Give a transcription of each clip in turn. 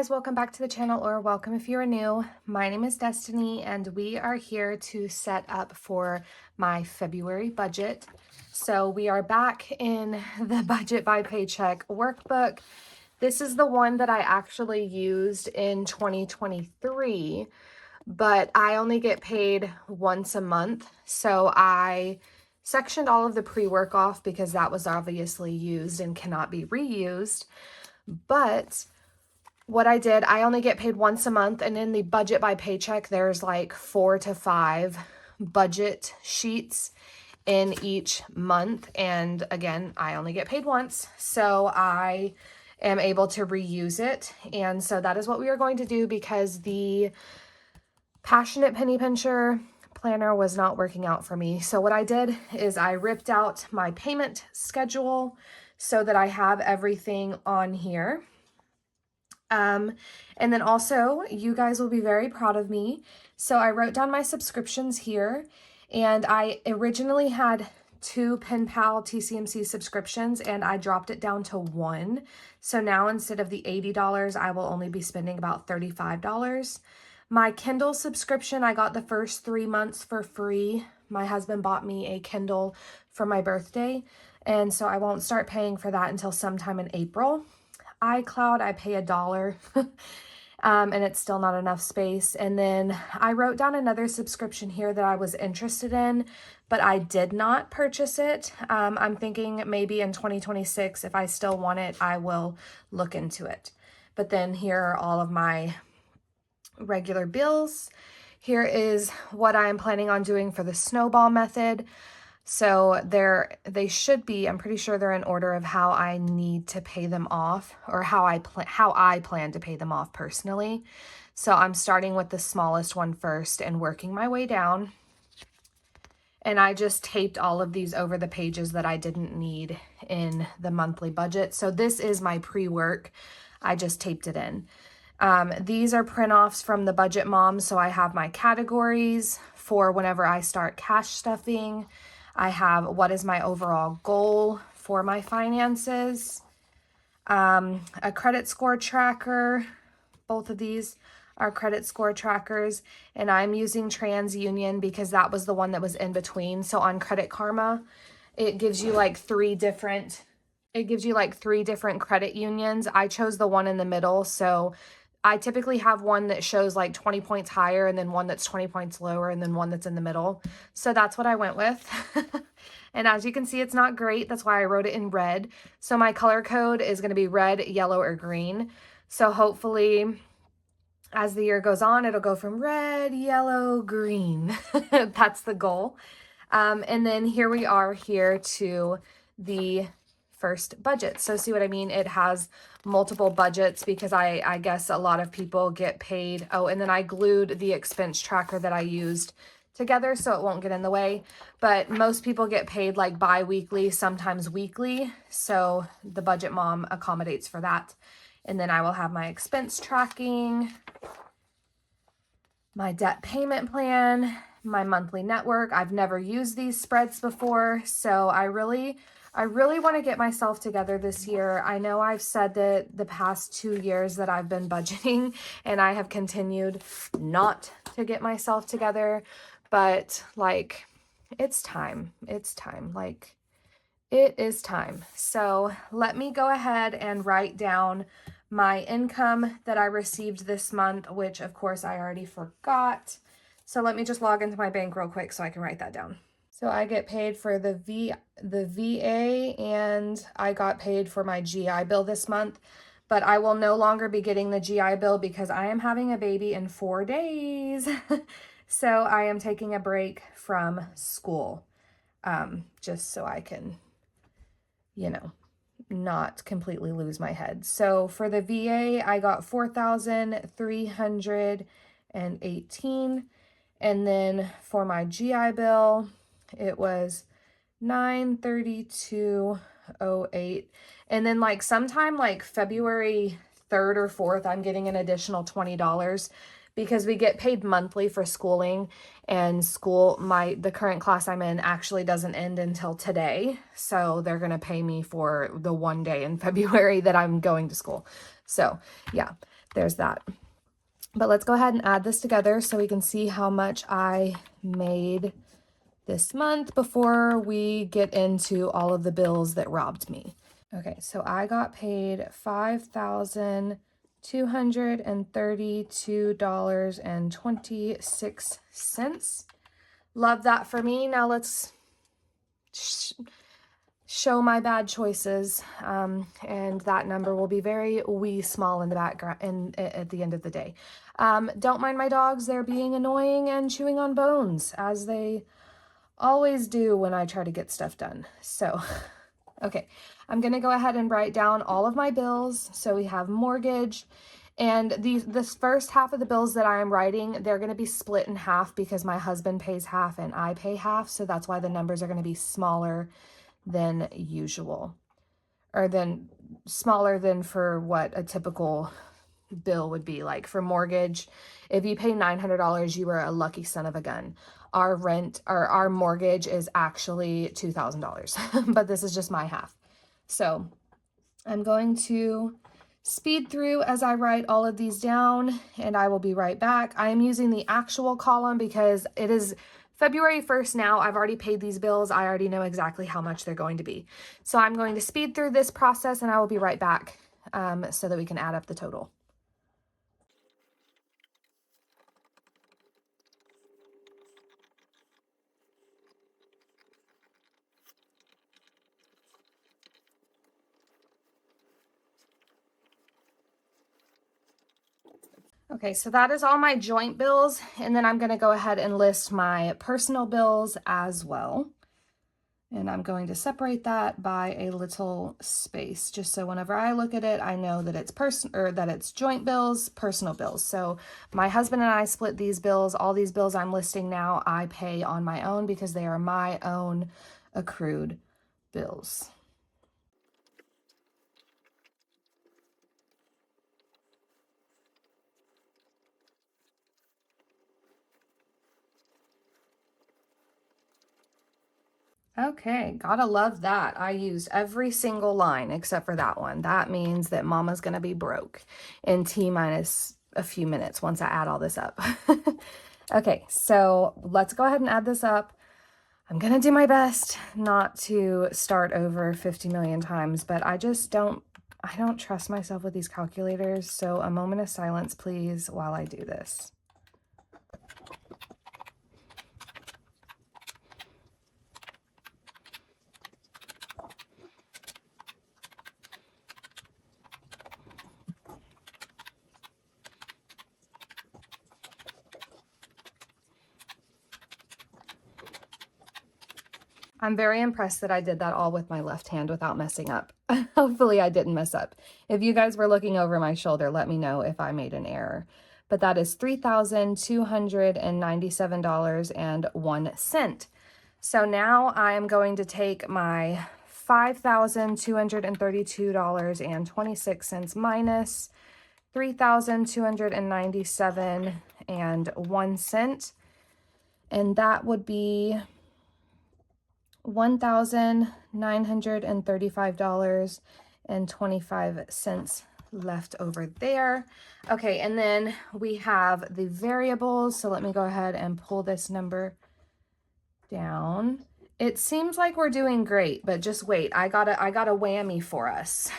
guys, welcome back to the channel, or welcome if you're new. My name is Destiny and we are here to set up for my February budget. So we are back in the Budget by Paycheck workbook. This is the one that I actually used in 2023, but I only get paid once a month. So I sectioned all of the pre-work off because that was obviously used and cannot be reused. But what I did, I only get paid once a month, and in the Budget by Paycheck, there's like 4 to 5 budget sheets in each month. And again, I only get paid once, so I am able to reuse it. And so that is what we are going to do because the Passionate Penny Pincher planner was not working out for me. So what I did is I ripped out my payment schedule so that I have everything on here. And then also, you guys will be very proud of me. So I wrote down my subscriptions here, and I originally had 2 Pen Pal TCMC subscriptions, and I dropped it down to 1. So now instead of the $80, I will only be spending about $35. My Kindle subscription, I got the first 3 months for free. My husband bought me a Kindle for my birthday, and so I won't start paying for that until sometime in April. iCloud, I pay $1, and it's still not enough space. And then I wrote down another subscription here that I was interested in, but I did not purchase it. I'm thinking maybe in 2026, if I still want it, I will look into it. But then here are all of my regular bills. Here is what I am planning on doing for the snowball method. So they should be, I'm pretty sure they're in order of how I need to pay them off, or how I plan to pay them off personally. So I'm starting with the smallest one first and working my way down. And I just taped all of these over the pages that I didn't need in the monthly budget. So this is my pre-work. I just taped it in. These are print-offs from the Budget Mom. So I have my categories for whenever I start cash stuffing. I have what is my overall goal for my finances, a credit score tracker. Both of these are credit score trackers, and I'm using TransUnion because that was the one that was in between. So on Credit Karma, it gives you like 3 different credit unions. I chose the one in the middle, so I typically have one that shows like 20 points higher, and then one that's 20 points lower, and then one that's in the middle. So that's what I went with. And as you can see, it's not great. That's why I wrote it in red. So my color code is going to be red, yellow, or green. So hopefully as the year goes on, it'll go from red, yellow, green. That's the goal. And then here we are here to the first budget. So see what I mean? It has multiple budgets because I guess a lot of people get paid. Oh, and then I glued the expense tracker that I used together so it won't get in the way. But most people get paid like bi-weekly, sometimes weekly. So the Budget Mom accommodates for that. And then I will have my expense tracking, my debt payment plan, my monthly network. I've never used these spreads before, so I really want to get myself together this year. I know I've said that the past 2 years that I've been budgeting, and I have continued not to get myself together, but like, it's time. It's time. Like, it is time. So let me go ahead and write down my income that I received this month, which of course I already forgot. So let me just log into my bank real quick so I can write that down. So I get paid for the VA, and I got paid for my GI Bill this month, but I will no longer be getting the GI Bill because I am having a baby in 4 days. So I am taking a break from school, just so I can, you know, not completely lose my head. So for the VA, I got $4,318. And then for my GI Bill, it was $932.08. And then like sometime like February 3rd or 4th, I'm getting an additional $20 because we get paid monthly for schooling, and the current class I'm in actually doesn't end until today. So they're going to pay me for the 1 day in February that I'm going to school. So yeah, there's that. But let's go ahead and add this together so we can see how much I made this month before we get into all of the bills that robbed me. Okay, so I got paid $5,232.26. Love that for me. Now let's show my bad choices, and that number will be very wee small in the background and at the end of the day. Don't mind my dogs. They're being annoying and chewing on bones, as they always do when I try to get stuff done. So, okay, I'm going to go ahead and write down all of my bills. So we have mortgage, and this first half of the bills that I am writing, they're going to be split in half because my husband pays half and I pay half. So that's why the numbers are going to be smaller than usual, or than smaller than for what a typical bill would be. Like for mortgage, if you pay $900, you are a lucky son of a gun. Our rent or our mortgage is actually $2,000, but this is just my half. So I'm going to speed through as I write all of these down, and I will be right back. I am using the actual column because it is February 1st now. I've already paid these bills. I already know exactly how much they're going to be. So I'm going to speed through this process, and I will be right back so that we can add up the total. Okay, so that is all my joint bills, and then I'm going to go ahead and list my personal bills as well. And I'm going to separate that by a little space, just so whenever I look at it, I know that it's joint bills, personal bills. So my husband and I split these bills. All these bills I'm listing now, I pay on my own because they are my own accrued bills. Okay, gotta love that. I used every single line except for that one. That means that Mama's gonna be broke in T minus a few minutes once I add all this up. Okay, so let's go ahead and add this up. I'm gonna do my best not to start over 50 million times, but I don't trust myself with these calculators. So a moment of silence, please, while I do this. I'm very impressed that I did that all with my left hand without messing up. Hopefully I didn't mess up. If you guys were looking over my shoulder, let me know if I made an error. But that is $3,297.01. So now I am going to take my $5,232.26 minus $3,297.01, and that would be $1,935.25 left over there. Okay, and then we have the variables. So let me go ahead and pull this number down. It seems like we're doing great, but just wait. I got a whammy for us.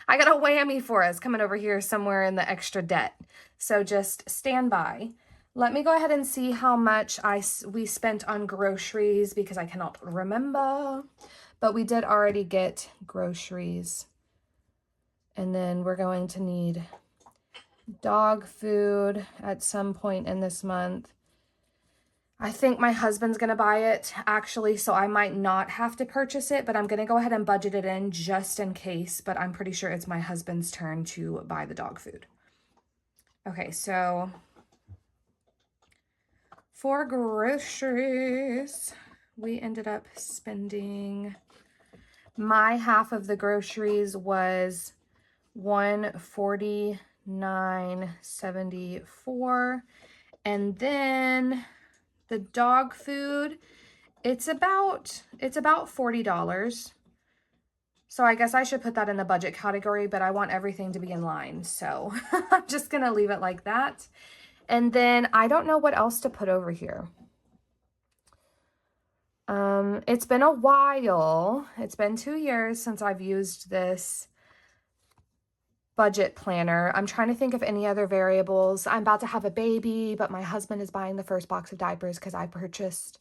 I got a whammy for us coming over here somewhere in the extra debt. So just stand by. Let me go ahead and see how much we spent on groceries because I cannot remember, but we did already get groceries. And then we're going to need dog food at some point in this month. I think my husband's going to buy it actually, so I might not have to purchase it, but I'm going to go ahead and budget it in just in case, but I'm pretty sure it's my husband's turn to buy the dog food. Okay, so for groceries, we ended up spending, my half of the groceries was $149.74, and then the dog food, it's about $40. So I guess I should put that in the budget category, but I want everything to be in line. So I'm just going to leave it like that. And then I don't know what else to put over here. It's been a while. It's been 2 years since I've used this budget planner. I'm trying to think of any other variables. I'm about to have a baby, but my husband is buying the first box of diapers because I purchased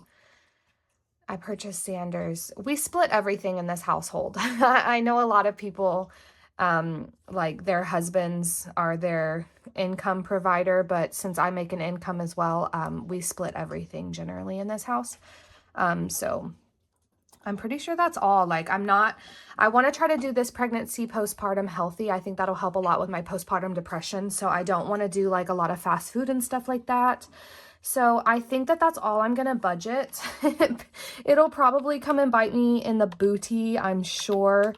Sanders. We split everything in this household. I know a lot of people, like their husbands are their income provider, but since I make an income as well, we split everything generally in this house. So I'm pretty sure that's all. Like I want to try to do this pregnancy postpartum healthy. I think that'll help a lot with my postpartum depression. So I don't want to do like a lot of fast food and stuff like that. So I think that that's all I'm going to budget. It'll probably come and bite me in the booty, I'm sure.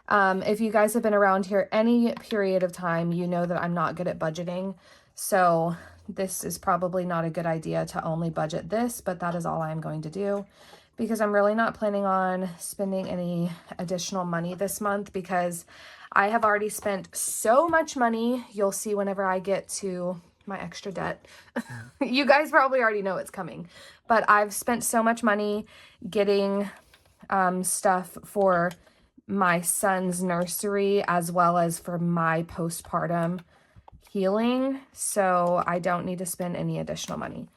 If you guys have been around here any period of time, you know that I'm not good at budgeting. So this is probably not a good idea to only budget this, but that is all I'm going to do because I'm really not planning on spending any additional money this month because I have already spent so much money. You'll see whenever I get to my extra debt. You guys probably already know it's coming, but I've spent so much money getting stuff for my son's nursery as well as for my postpartum healing, so I don't need to spend any additional money.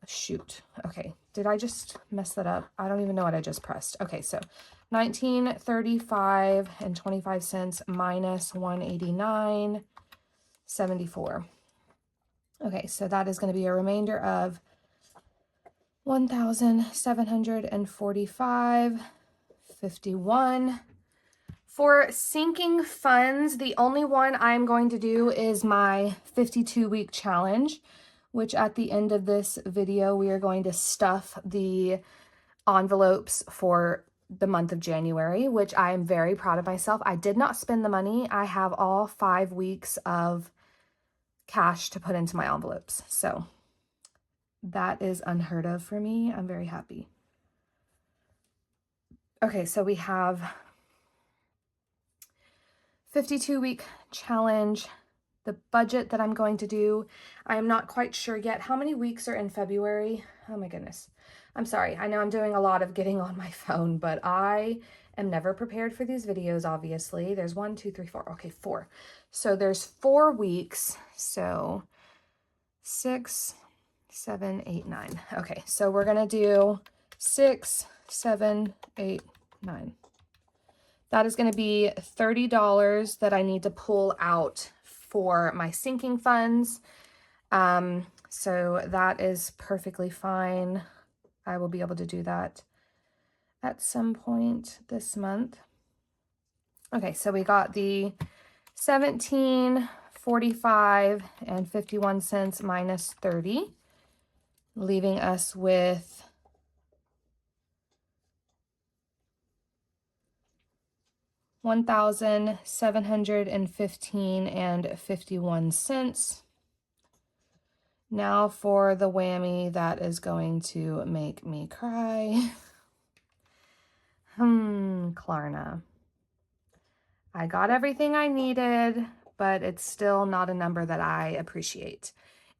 Shoot. Okay, did I just mess that up? I don't even know what I just pressed. Okay, so $19.35 and 25 cents minus $189.74. Okay, so that is going to be a remainder of $1,745.51. For sinking funds, the only one I'm going to do is my 52-week challenge, which at the end of this video, we are going to stuff the envelopes for the month of January, which I am very proud of myself. I did not spend the money. I have all 5 weeks of cash to put into my envelopes. So that is unheard of for me. I'm very happy. Okay, so we have 52-week challenge, the budget that I'm going to do. I am not quite sure yet. How many weeks are in February? Oh my goodness. I'm sorry. I know I'm doing a lot of getting on my phone, but I am never prepared for these videos, obviously. There's 1, 2, 3, 4. Okay, 4. So there's 4 weeks. So 6, 7, 8, 9. Okay, so we're going to do 6, 7, 8, 9. That is going to be $30 that I need to pull out for my sinking funds. So that is perfectly fine. I will be able to do that at some point this month. Okay, so we got the $17.45 and 51 cents minus 30, leaving us with $1,715.51. Now for the whammy that is going to make me cry. Klarna. I got everything I needed, but it's still not a number that I appreciate.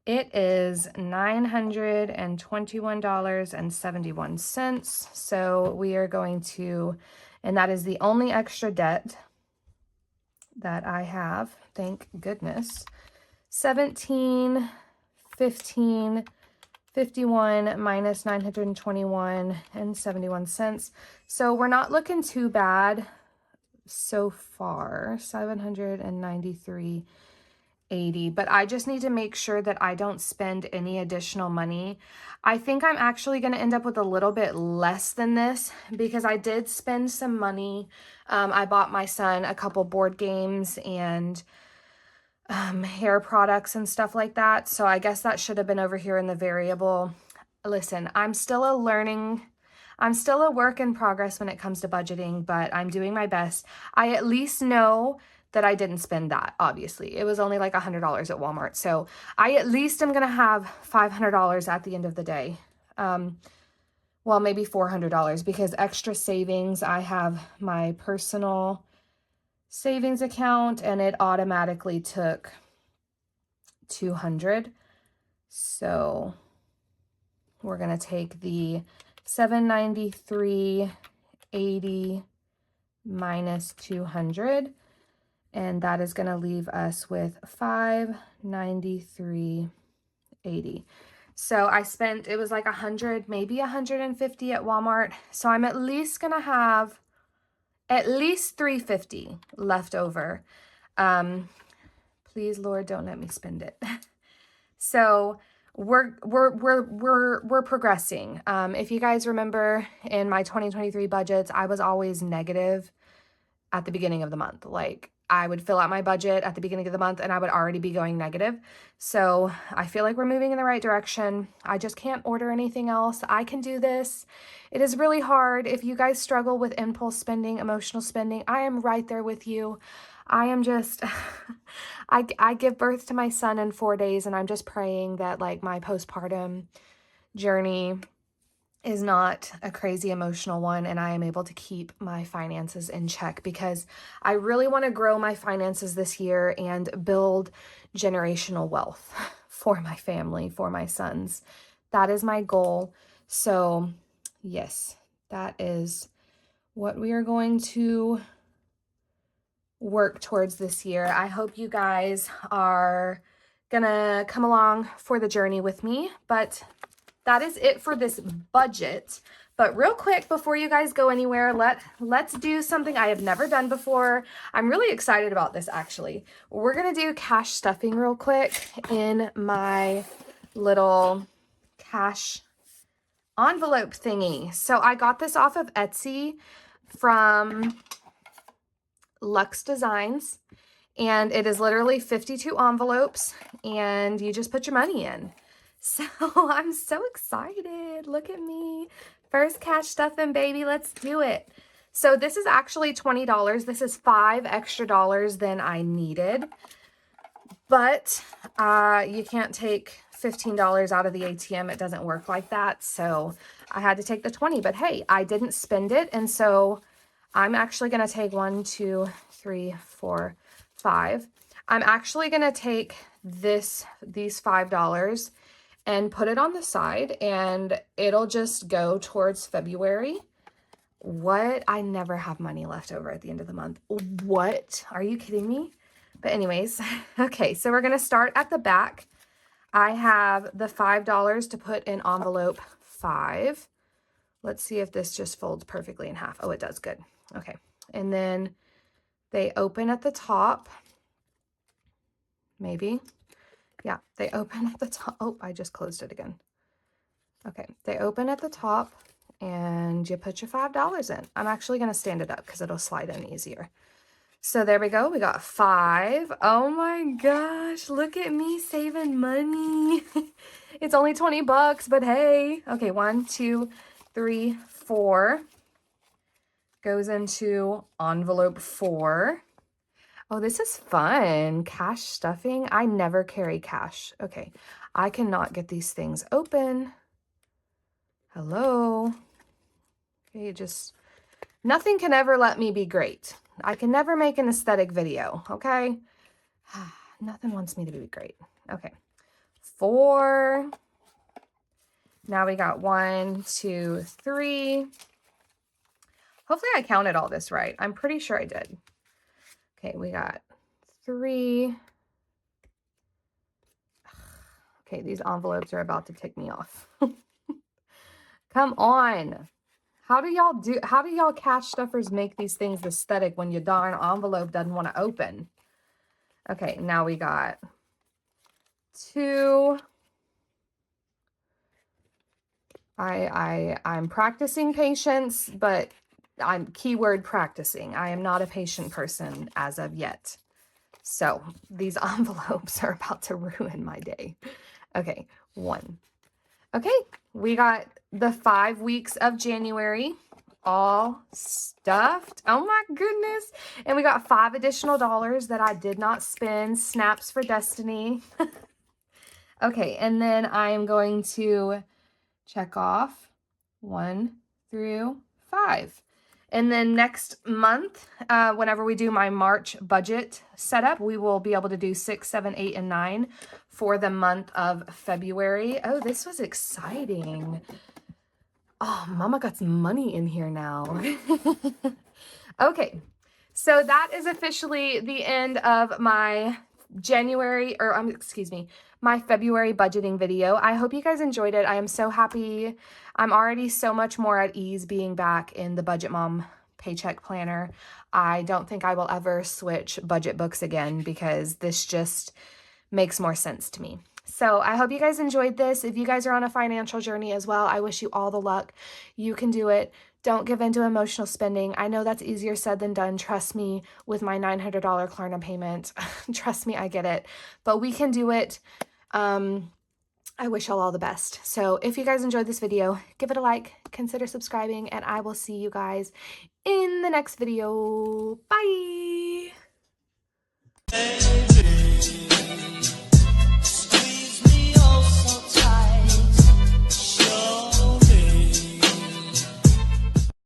It is $921.71. So we are going to, and that is the only extra debt that I have, thank goodness. 17, 15, 51 minus 921 and 71 cents. So we're not looking too bad so far. 793.80, but I just need to make sure that I don't spend any additional money. I think I'm actually going to end up with a little bit less than this because I did spend some money. I bought my son a couple board games and hair products and stuff like that. So I guess that should have been over here in the variable. Listen, I'm still a work in progress when it comes to budgeting, but I'm doing my best. I at least know that I didn't spend that, obviously. It was only like $100 at Walmart. So I at least am going to have $500 at the end of the day. Well, maybe $400 because extra savings, I have my personal savings account, and it automatically took $200. So we're going to take the $793.80 minus 200, and that is going to leave us with $593.80. So I spent, it was like 100, maybe 150 at Walmart. So I'm at least going to have at least $350 left over. Please, Lord, don't let me spend it. So we're progressing. If you guys remember in my 2023 budgets, I was always negative at the beginning of the month. Like, I would fill out my budget at the beginning of the month and I would already be going negative. So I feel like we're moving in the right direction. I just can't order anything else. I can do this. It is really hard. If you guys struggle with impulse spending, emotional spending, I am right there with you. I am just, I give birth to my son in 4 days, and I'm just praying that like my postpartum journey is not a crazy emotional one, and I am able to keep my finances in check, because I really want to grow my finances this year and build generational wealth for my family, for my sons. That is my goal. So yes, that is what we are going to work towards this year. I hope you guys are gonna come along for the journey with me, but that is it for this budget. But real quick, before you guys go anywhere, let's do something I have never done before. I'm really excited about this, actually. We're gonna do cash stuffing real quick in my little cash envelope thingy. So I got this off of Etsy from Luxe Designs, and it is literally 52 envelopes, and you just put your money in. So I'm so excited. Look at me. First cash stuffing, baby. Let's do it. So this is actually $20. This is $5 extra than I needed, but you can't take $15 out of the ATM. It doesn't work like that. So I had to take the 20, but hey, I didn't spend it. And so I'm actually going to take 1, 2, 3, 4, 5. I'm actually going to take these $5 and put it on the side, and it'll just go towards February. What? I never have money left over at the end of the month. What? Are you kidding me? But anyways, okay, so we're going to start at the back. I have the $5 to put in envelope 5. Let's see if this just folds perfectly in half. Oh, it does. Good. Okay. And then they open at the top. Maybe. Yeah, they open at the top. Oh, I just closed it again. Okay. They open at the top, and you put your $5 in. I'm actually going to stand it up because it'll slide in easier. So there we go. We got 5. Oh my gosh. Look at me saving money. It's only 20 bucks, but hey. Okay. 1, 2, 3, 4 goes into envelope 4. Oh, this is fun. Cash stuffing. I never carry cash. Okay. I cannot get these things open. Hello. Okay. Nothing can ever let me be great. I can never make an aesthetic video. Okay. Nothing wants me to be great. Okay. 4. Now we got 1, 2, 3. Hopefully I counted all this right. I'm pretty sure I did. Okay, we got 3. Okay, these envelopes are about to tick me off. Come on. How do y'all cash stuffers make these things aesthetic when your darn envelope doesn't want to open? Okay, now we got 2. I'm practicing patience, but I'm keyword practicing. I am not a patient person as of yet. So these envelopes are about to ruin my day. Okay, 1. Okay, we got the 5 weeks of January all stuffed. Oh my goodness. And we got $5 additional that I did not spend. Snaps for destiny. Okay, and then I am going to check off 1 through 5. And then next month, whenever we do my March budget setup, we will be able to do 6, 7, 8, and 9 for the month of February. Oh, this was exciting. Oh, Mama got some money in here now. Okay, so that is officially the end of my my February budgeting video. I hope you guys enjoyed it. I am so happy. I'm already so much more at ease being back in the Budget Mom Paycheck Planner. I don't think I will ever switch budget books again because this just makes more sense to me. So I hope you guys enjoyed this. If you guys are on a financial journey as well, I wish you all the luck. You can do it. Don't give in to emotional spending. I know that's easier said than done. Trust me, with my $900 Klarna payment. Trust me, I get it. But we can do it. I wish y'all all the best. So if you guys enjoyed this video, give it a like, consider subscribing, and I will see you guys in the next video. Bye!